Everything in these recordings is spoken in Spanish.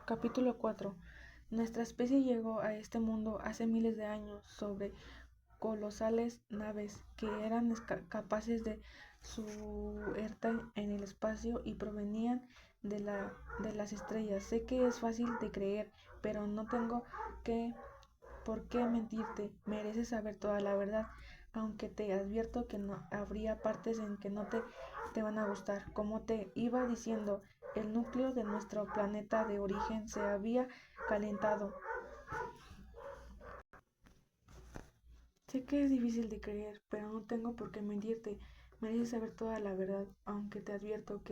Capítulo 4. Nuestra especie llegó a este mundo hace miles de años sobre colosales naves que eran capaces de subirte en el espacio y provenían de las estrellas. Sé que es fácil de creer, pero no tengo que por qué mentirte. Mereces saber toda la verdad, aunque te advierto que no habría partes en que no te van a gustar. Como te iba diciendo, el núcleo de nuestro planeta de origen se había calentado. Sé que es difícil de creer, pero no tengo por qué mentirte. Mereces saber toda la verdad, aunque te advierto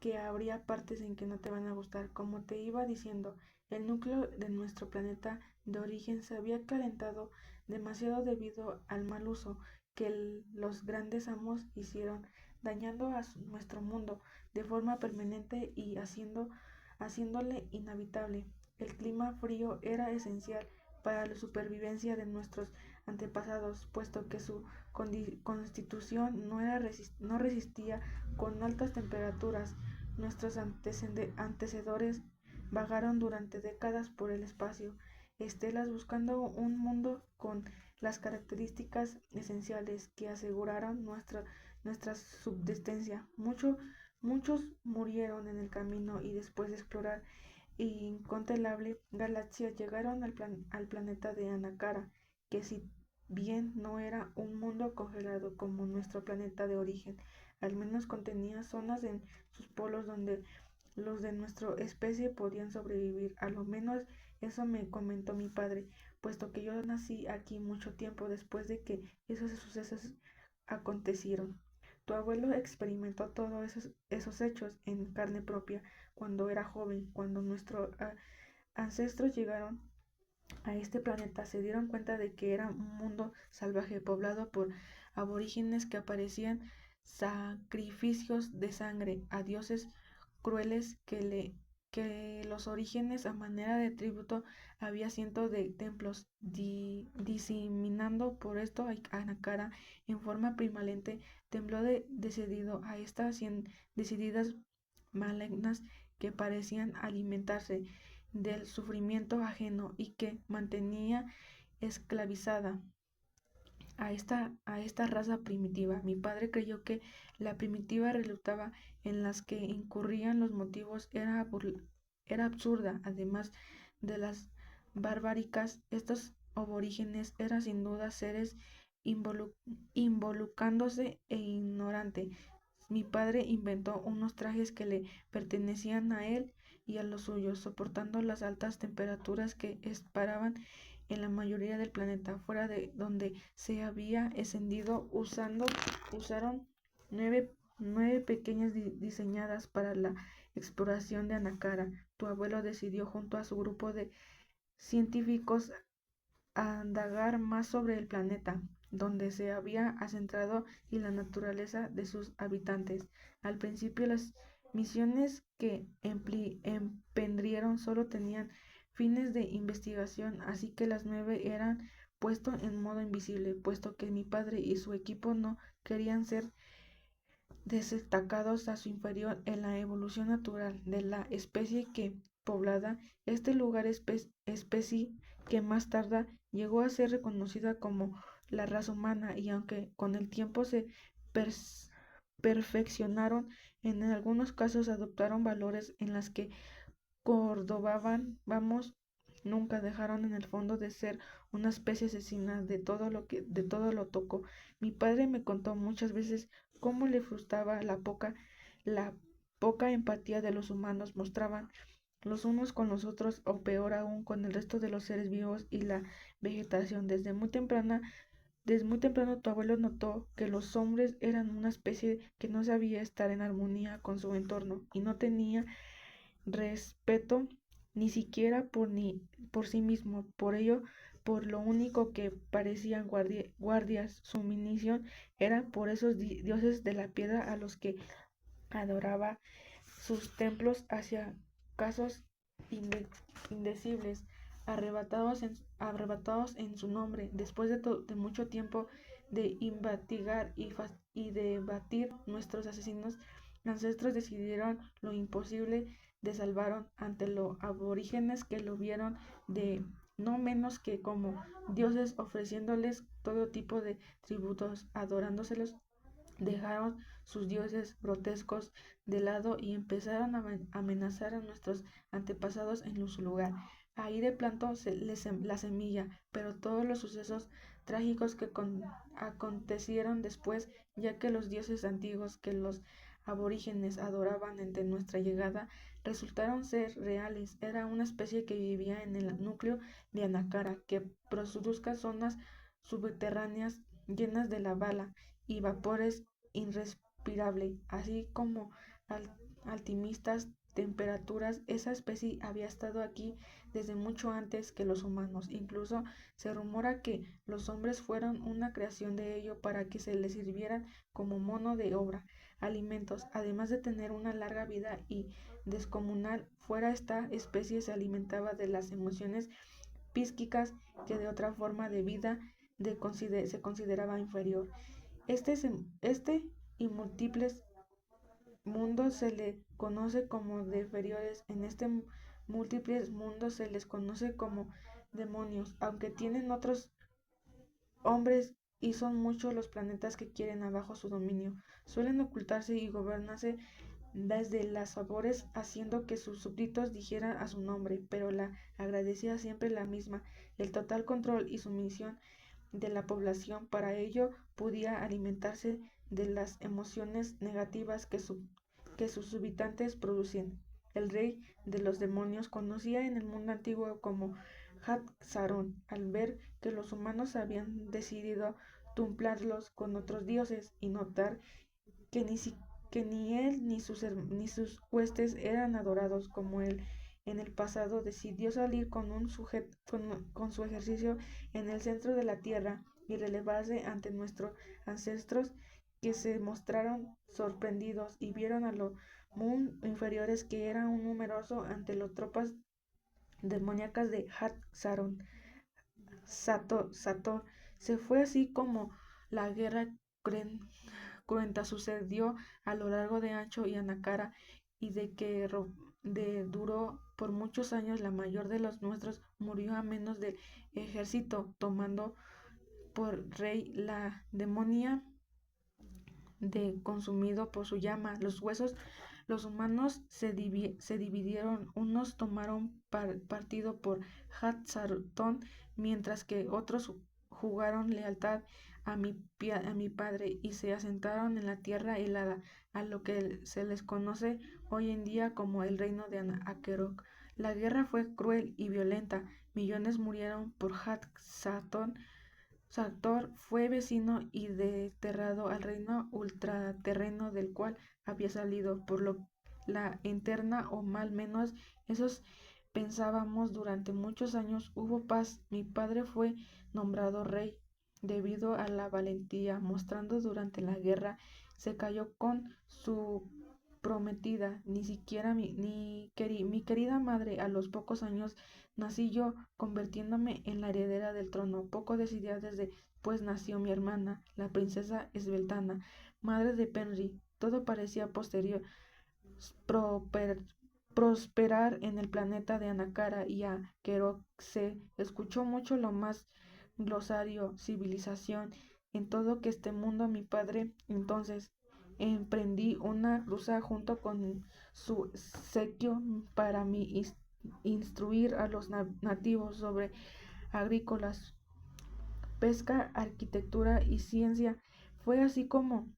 que habría partes en que no te van a gustar. Como te iba diciendo, el núcleo de nuestro planeta de origen se había calentado demasiado debido al mal uso que los grandes amos hicieron, dañando a nuestro mundo de forma permanente y haciéndole inhabitable. El clima frío era esencial para la supervivencia de nuestros antepasados, puesto que su constitución no resistía con altas temperaturas. Nuestros antecedores vagaron durante décadas por el espacio, estelas buscando un mundo con las características esenciales que aseguraron nuestra subsistencia. Muchos murieron en el camino y después de explorar incontemplable galaxias llegaron al planeta de Anacara, que si bien no era un mundo congelado como nuestro planeta de origen, al menos contenía zonas en sus polos donde los de nuestra especie podían sobrevivir. A lo menos eso me comentó mi padre, puesto que yo nací aquí mucho tiempo después de que esos sucesos acontecieron. Tu abuelo experimentó todos esos hechos en carne propia cuando era joven. Cuando nuestros ancestros llegaron a este planeta se dieron cuenta de que era un mundo salvaje poblado por aborígenes que aparecían sacrificios de sangre a dioses crueles que los orígenes a manera de tributo había cientos de templos diseminando por esto a Anacara en forma primalente tembló decidido a estas decididas malignas que parecían alimentarse del sufrimiento ajeno y que mantenía esclavizada a esta raza primitiva. Mi padre creyó que la primitiva resultaba en las que incurrían los motivos era absurda, además de las barbáricas. Estos aborígenes eran sin duda seres involucrándose e ignorante. Mi padre inventó unos trajes que le pertenecían a él y a los suyos, soportando las altas temperaturas que esperaban en la mayoría del planeta, fuera de donde se había ascendido. Usaron nueve pequeñas diseñadas para la exploración de Anacara. Tu abuelo decidió junto a su grupo de científicos a indagar más sobre el planeta, donde se había acentrado y la naturaleza de sus habitantes. Al principio las misiones que emprendieron solo tenían fines de investigación, así que las nueve eran puesto en modo invisible, puesto que mi padre y su equipo no querían ser destacados a su inferior en la evolución natural de la especie que poblada este lugar, especie que más tarde llegó a ser reconocida como la raza humana, y aunque con el tiempo se perfeccionaron, en algunos casos adoptaron valores en las que cordobaban, vamos, nunca dejaron en el fondo de ser una especie asesina de todo lo tocó. Mi padre me contó muchas veces cómo le frustraba la poca empatía de los humanos mostraban los unos con los otros, o peor aún con el resto de los seres vivos y la vegetación. Desde muy temprano tu abuelo notó que los hombres eran una especie que no sabía estar en armonía con su entorno y no tenía respeto ni siquiera por sí mismo. Por ello, por lo único que parecían guardias, su misión era por esos dioses de la piedra a los que adoraba. Sus templos hacia casos indecibles, arrebatados en su nombre. Después de mucho tiempo de investigar y debatir, nuestros asesinos ancestros decidieron lo imposible de salvaron ante los aborígenes que lo vieron de no menos que como dioses, ofreciéndoles todo tipo de tributos, adorándoselos. Dejaron sus dioses grotescos de lado y empezaron a amenazar a nuestros antepasados en su lugar. Ahí de plantó la semilla, pero todos los sucesos trágicos que acontecieron después, ya que los dioses antiguos que los aborígenes adoraban ante nuestra llegada, resultaron ser reales. Era una especie que vivía en el núcleo de Anacara, que produzca zonas subterráneas llenas de lava y vapores irrespirable, así como altísimas temperaturas. Esa especie había estado aquí desde mucho antes que los humanos. Incluso se rumora que los hombres fueron una creación de ello para que se les sirvieran como mono de obra, alimentos, además de tener una larga vida y descomunal. Fuera esta especie se alimentaba de las emociones psíquicas que de otra forma de vida se consideraba inferior. Este y múltiples mundos se le conoce como inferiores. En este múltiples mundos se les conoce como demonios, aunque tienen otros hombres y son muchos los planetas que quieren abajo su dominio. Suelen ocultarse y gobernarse desde las sabores, haciendo que sus súbditos dijeran a su nombre, pero la agradecía siempre la misma, el total control y sumisión de la población. Para ello podía alimentarse de las emociones negativas que sus habitantes producían. El rey de los demonios, conocía en el mundo antiguo como Hat-Saron, al ver que los humanos habían decidido templarlos con otros dioses y notar que que ni él ni sus huestes eran adorados como él en el pasado, decidió salir con su ejército en el centro de la tierra y relevarse ante nuestros ancestros, que se mostraron sorprendidos y vieron a los muy inferiores que eran un numeroso ante las tropas demoníacas de Hat-Saron. Sator. Se fue así como la guerra cruenta sucedió a lo largo de Ancho y Anacara, y duró por muchos años. La mayor de los nuestros murió a menos del ejército, tomando por rey la demonia de consumido por su llama. Los huesos, los humanos se dividieron, unos tomaron partido por Hatzartón, mientras que otros jugaron lealtad a mi padre y se asentaron en la tierra helada, a lo que se les conoce hoy en día como el reino de Akerok. La guerra fue cruel y violenta, millones murieron por Hatzartón. Su fue vecino y desterrado al reino ultraterreno del cual había salido, por lo la interna o mal menos esos pensábamos. Durante muchos años hubo paz. Mi padre fue nombrado rey debido a la valentía mostrando durante la guerra. Se cayó con su prometida, ni siquiera mi querida madre. A los pocos años nací yo, convirtiéndome en la heredera del trono. Poco decidida después nació mi hermana, la princesa Esbeltana, madre de Penry. Todo parecía posterior proper- prosperar en el planeta de Anacara y a Kerok. Se escuchó mucho lo más glosario, civilización, en todo que este mundo. Mi padre entonces emprendí una cruza junto con su sequio para instruir a los nativos sobre agrícolas, pesca, arquitectura y ciencia. Fue así como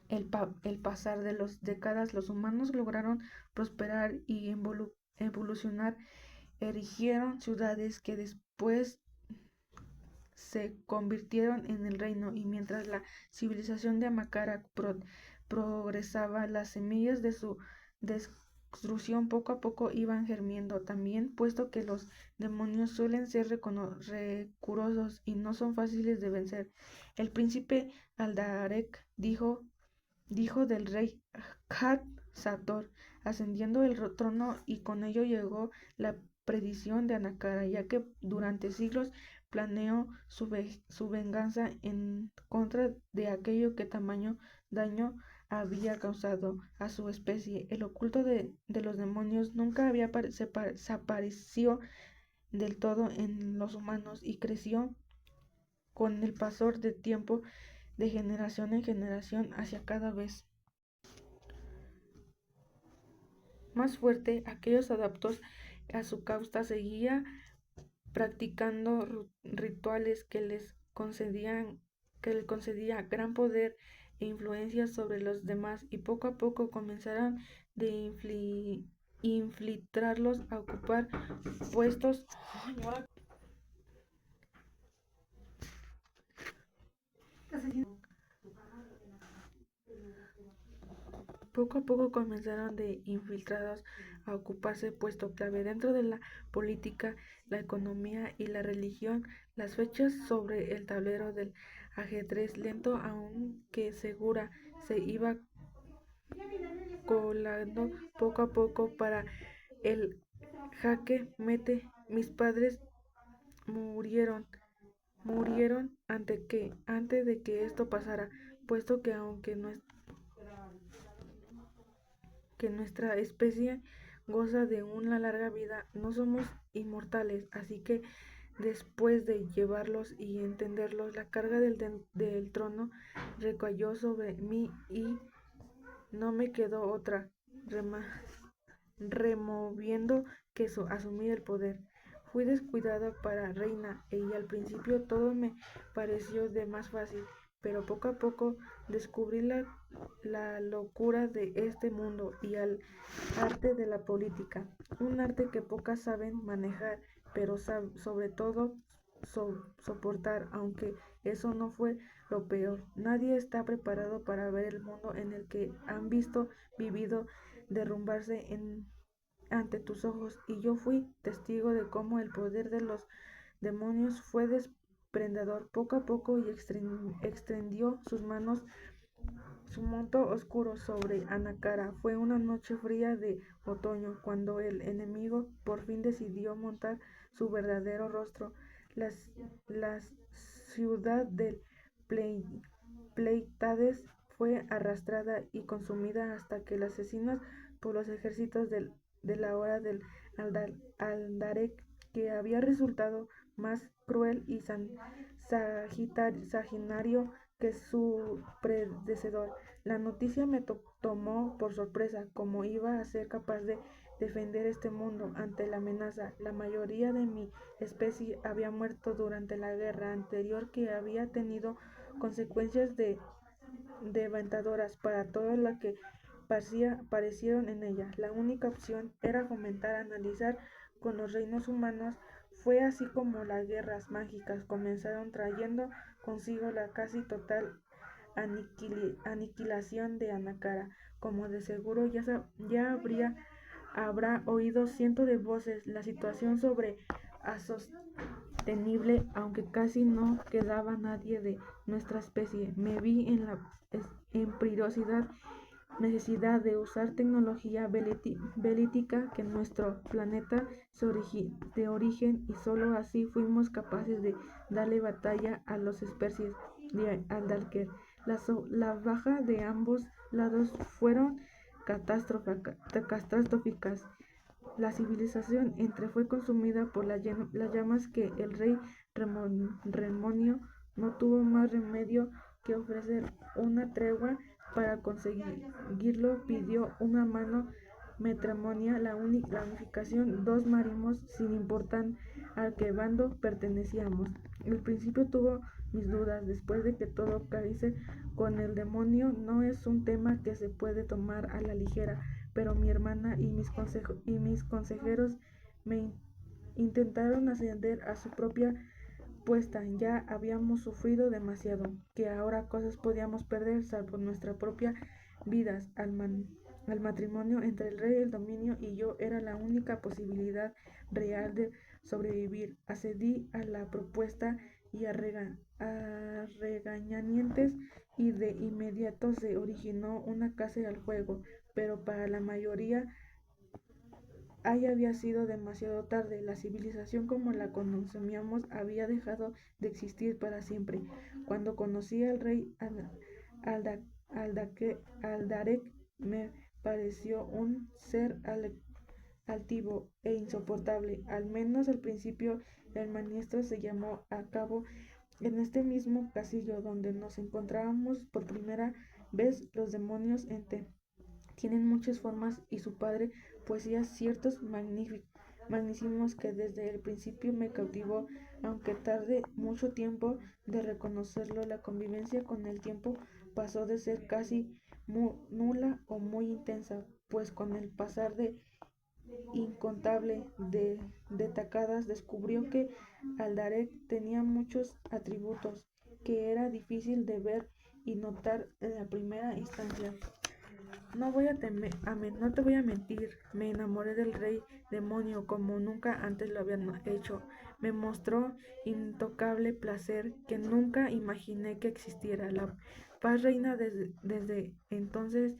el pasar de las décadas los humanos lograron prosperar y evolucionar, erigieron ciudades que después se convirtieron en el reino, y mientras la civilización de Amakara progresaba, las semillas de su destrucción poco a poco iban germinando también, puesto que los demonios suelen ser recursos y no son fáciles de vencer. El príncipe Aldarek dijo del rey Hat-Sator, ascendiendo el trono, y con ello llegó la perdición de Anacara, ya que durante siglos planeó su venganza en contra de aquello que tamaño daño había causado a su especie. El oculto de los demonios nunca desapareció del todo en los humanos y creció con el paso del tiempo de generación en generación hacia cada vez más fuerte. Aquellos adaptados a su causa seguía practicando rituales que les concedía gran poder e influencia sobre los demás y poco a poco comenzaron de infiltrarlos a ocupar puestos. Poco a poco comenzaron de infiltrados a ocuparse puesto clave dentro de la política, la economía y la religión. Las fechas sobre el tablero del ajedrez, lento aunque segura, se iba colando poco a poco para el jaque mate. Mis padres murieron antes de que esto pasara, puesto que aunque nuestra especie goza de una larga vida, no somos inmortales, así que después de llevarlos y entenderlos, la carga del trono recayó sobre mí y no me quedó otra removiendo que asumir el poder. Fui descuidada para reina y al principio todo me pareció de más fácil, pero poco a poco descubrí la locura de este mundo y el arte de la política, un arte que pocas saben manejar, pero sobre todo soportar, aunque eso no fue lo peor. Nadie está preparado para ver el mundo en el que han vivido derrumbarse ante tus ojos, y yo fui testigo de cómo el poder de los demonios fue desprendedor poco a poco y extendió su manto oscuro sobre Anacara. Fue una noche fría de otoño cuando el enemigo por fin decidió mostrar su verdadero rostro. La ciudad de Pleiades fue arrastrada y consumida hasta que los asesinos por los ejércitos de la hora del Aldarek, que había resultado más cruel y sanguinario que su predecesor. La noticia me tomó por sorpresa. ¿Cómo iba a ser capaz de defender este mundo ante la amenaza? La mayoría de mi especie había muerto durante la guerra anterior, que había tenido consecuencias devastadoras para todo lo que parecieron en ella. La única opción era fomentar, analizar con los reinos humanos. Fue así como las guerras mágicas comenzaron, trayendo consigo la casi total aniquilación de Anacara. Como de seguro ya habrá oído cientos de voces, la situación sobre sostenible, aunque casi no quedaba nadie de nuestra especie. Me vi en la imperiosa necesidad de usar tecnología bélica que nuestro planeta de origen, y solo así fuimos capaces de darle batalla a los especies de Aldalker. Las bajas de ambos lados fueron catastróficas. La civilización fue consumida por las llamas, que el rey Remonio no tuvo más remedio que ofrecer una tregua. Para conseguirlo pidió una mano matrimonio, la unificación dos marinos sin importar a qué bando pertenecíamos. Al principio tuvo mis dudas, después de que todo calice con el demonio no es un tema que se puede tomar a la ligera, pero mi hermana y mis consejeros me intentaron ascender a su propia puesta. Ya habíamos sufrido demasiado, que ahora cosas podíamos perder, salvo nuestras propias vidas. Al matrimonio entre el rey del dominio y yo era la única posibilidad real de sobrevivir. Accedí a la propuesta y a regañadientes, y de inmediato se originó una caza al fuego, pero para la mayoría había sido demasiado tarde. La civilización como la conocíamos había dejado de existir para siempre. Cuando conocí al rey Aldarek me pareció un ser altivo e insoportable. Al menos al principio el maestro se llamó a cabo en este mismo casillo donde nos encontrábamos por primera vez. Los demonios tienen muchas formas y su padre poseía ciertos magníficos que desde el principio me cautivó, aunque tarde mucho tiempo de reconocerlo. La convivencia con el tiempo pasó de ser casi nula o muy intensa, pues con el pasar de incontable de tacadas descubrió que Aldarek tenía muchos atributos que era difícil de ver y notar en la primera instancia. No te voy a mentir, me enamoré del rey demonio como nunca antes lo había hecho. Me mostró intocable placer que nunca imaginé que existiera. La paz reina desde entonces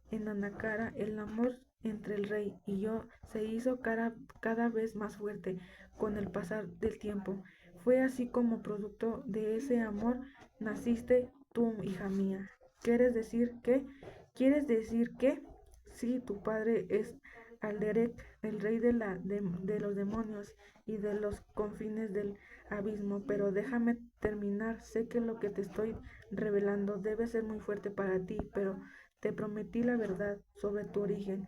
en Anacara. El amor entre el rey y yo se hizo cada vez más fuerte con el pasar del tiempo. Fue así como producto de ese amor naciste tú, hija mía. ¿Quieres decir que? ¿Quieres decir que? Sí, tu padre es Alderek, el rey de los demonios y de los confines del abismo, pero déjame terminar. Sé que lo que te estoy revelando debe ser muy fuerte para ti, pero te prometí la verdad sobre tu origen.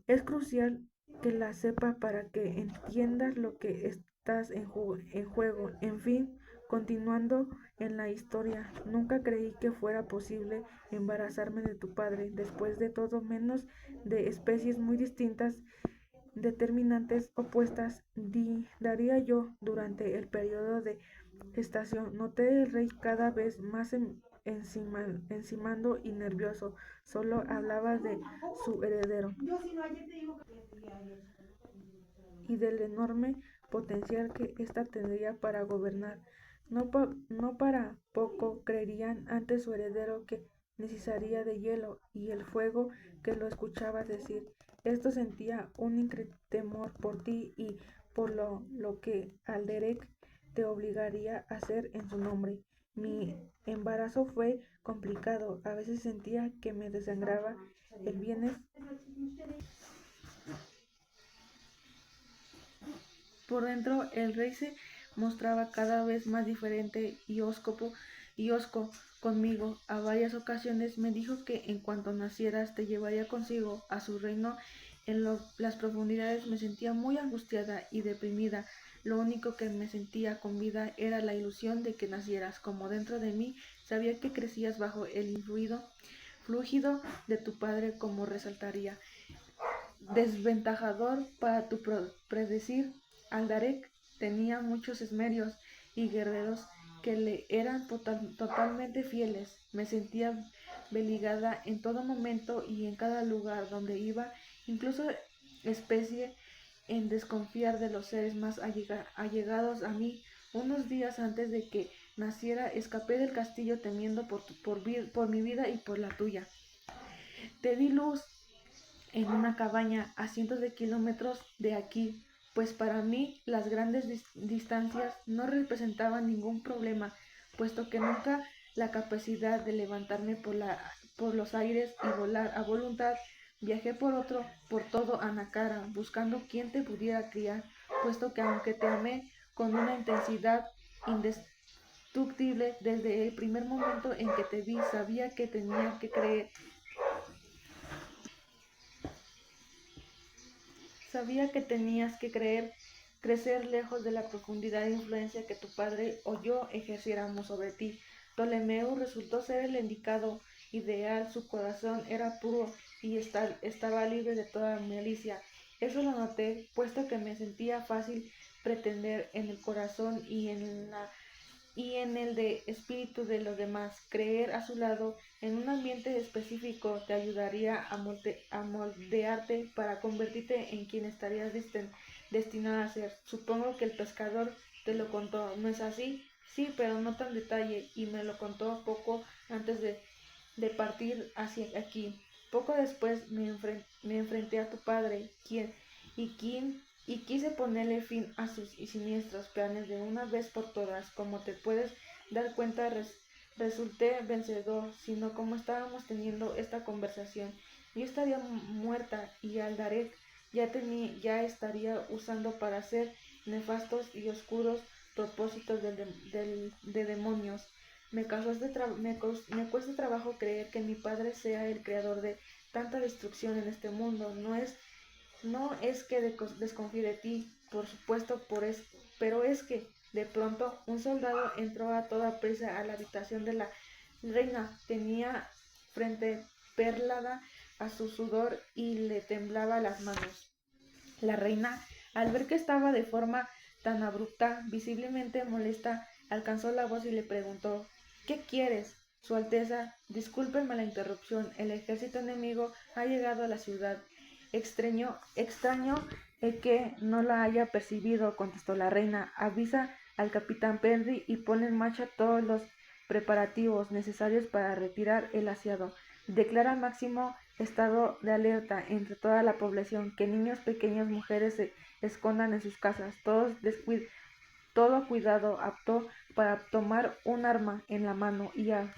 Es crucial que la sepa para que entiendas lo que estás en juego. En fin, continuando en la historia, nunca creí que fuera posible embarazarme de tu padre. Después de todo, menos de especies muy distintas, determinantes opuestas, daría yo durante el periodo de gestación. Noté el rey cada vez más encimando y nervioso. Solo hablaba de su heredero y del enorme potencial que ésta tendría para gobernar. No para poco creerían ante su heredero que necesitaría de hielo y el fuego que lo escuchaba decir. Esto sentía un increíble temor por ti y por lo que Alderek te obligaría a hacer en su nombre. Mi embarazo fue complicado, a veces sentía que me desangraba el bienes. Por dentro el rey se mostraba cada vez más diferente y hosco conmigo. A varias ocasiones me dijo que en cuanto nacieras te llevaría consigo a su reino en las profundidades. Me sentía muy angustiada y deprimida. Lo único que me sentía con vida era la ilusión de que nacieras, como dentro de mí sabía que crecías bajo el fluido de tu padre, como resaltaría. Desventajador para tu predecir. Aldarek tenía muchos esmerios y guerreros que le eran totalmente fieles. Me sentía beligada en todo momento y en cada lugar donde iba, incluso especie en desconfiar de los seres más allegados a mí. Unos días antes de que naciera, escapé del castillo temiendo por mi vida y por la tuya. Te di luz en una cabaña a cientos de kilómetros de aquí, pues para mí las grandes distancias no representaban ningún problema, puesto que nunca la capacidad de levantarme por los aires y volar a voluntad. Viajé por todo Anacara, buscando quien te pudiera criar, puesto que aunque te amé con una intensidad indestructible desde el primer momento en que te vi, sabía que tenía que creer. Sabía que tenías que crecer lejos de la profundidad de influencia que tu padre o yo ejerciéramos sobre ti. Ptolomeo resultó ser el indicado ideal. Su corazón era puro y estaba libre de toda malicia. Eso lo noté, puesto que me sentía fácil pretender en el corazón y en el de espíritu de los demás. Creer a su lado en un ambiente específico te ayudaría a moldearte para convertirte en quien estarías destinada a ser. Supongo que el pescador te lo contó, ¿no es así? Sí, pero no tan detalle, y me lo contó poco antes de partir hacia aquí. Poco después me enfrenté a tu padre, y quise ponerle fin a sus siniestros planes de una vez por todas. Como te puedes dar cuenta, resulté vencedor, sino como estábamos teniendo esta conversación. Yo estaría muerta y Aldarek ya estaría usando para hacer nefastos y oscuros propósitos de demonios. Me cuesta trabajo creer que mi padre sea el creador de tanta destrucción en este mundo. No es que desconfíe de ti, por supuesto, pero es que de pronto un soldado entró a toda prisa a la habitación de la reina. Tenía frente perlada a su sudor y le temblaba las manos. La reina, al ver que estaba de forma tan abrupta, visiblemente molesta, alcanzó la voz y le preguntó: ¿Qué quieres? Su Alteza, discúlpeme la interrupción, el ejército enemigo ha llegado a la ciudad. Extraño que no la haya percibido, contestó la reina. Avisa al capitán Penry y pone en marcha todos los preparativos necesarios para retirar el asiado. Declara máximo estado de alerta entre toda la población, que niños pequeños, mujeres se escondan en sus casas, todo cuidado apto para tomar un arma en la mano y a,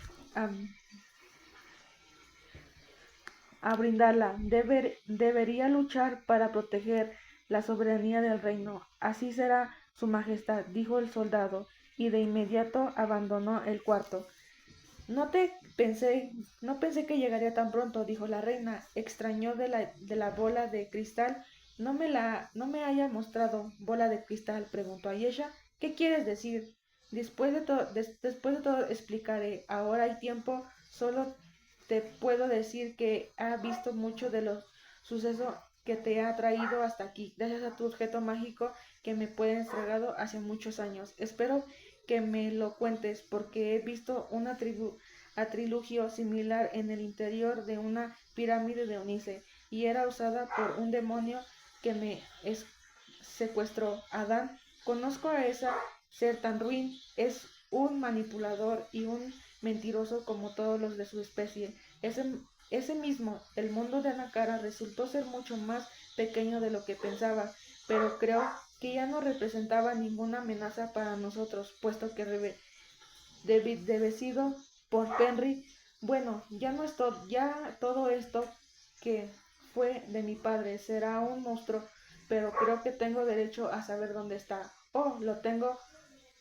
a brindarla. Debería luchar para proteger la soberanía del reino. Así será, su majestad, dijo el soldado, y de inmediato abandonó el cuarto. No te pensé, no pensé que llegaría tan pronto, dijo la reina. Extrañó de la bola de cristal. No me haya mostrado bola de cristal, preguntó Ayesha. ¿Qué quieres decir? Después de todo explicaré. Ahora hay tiempo. Solo te puedo decir que ha visto mucho de los sucesos que te ha traído hasta aquí, gracias a tu objeto mágico que me fue entregado hace muchos años. Espero que me lo cuentes, porque he visto una atrilugio similar en el interior de una pirámide de Onice, y era usada por un demonio que me secuestró. Adán, conozco a ese ser tan ruin, es un manipulador y un mentiroso como todos los de su especie. Ese mismo, el mundo de Anacara resultó ser mucho más pequeño de lo que pensaba, pero creo que ya no representaba ninguna amenaza para nosotros, puesto que bebecido por Penry. Bueno, ya todo esto que fue de mi padre será un monstruo, pero creo que tengo derecho a saber dónde está. Oh, lo tengo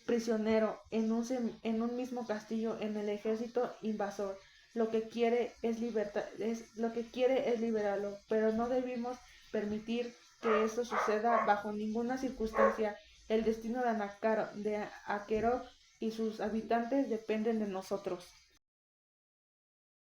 prisionero en un mismo castillo en el ejército invasor. Lo que quiere es liberarlo, pero no debimos permitir que esto suceda bajo ninguna circunstancia. El destino de Akerok y sus habitantes dependen de nosotros.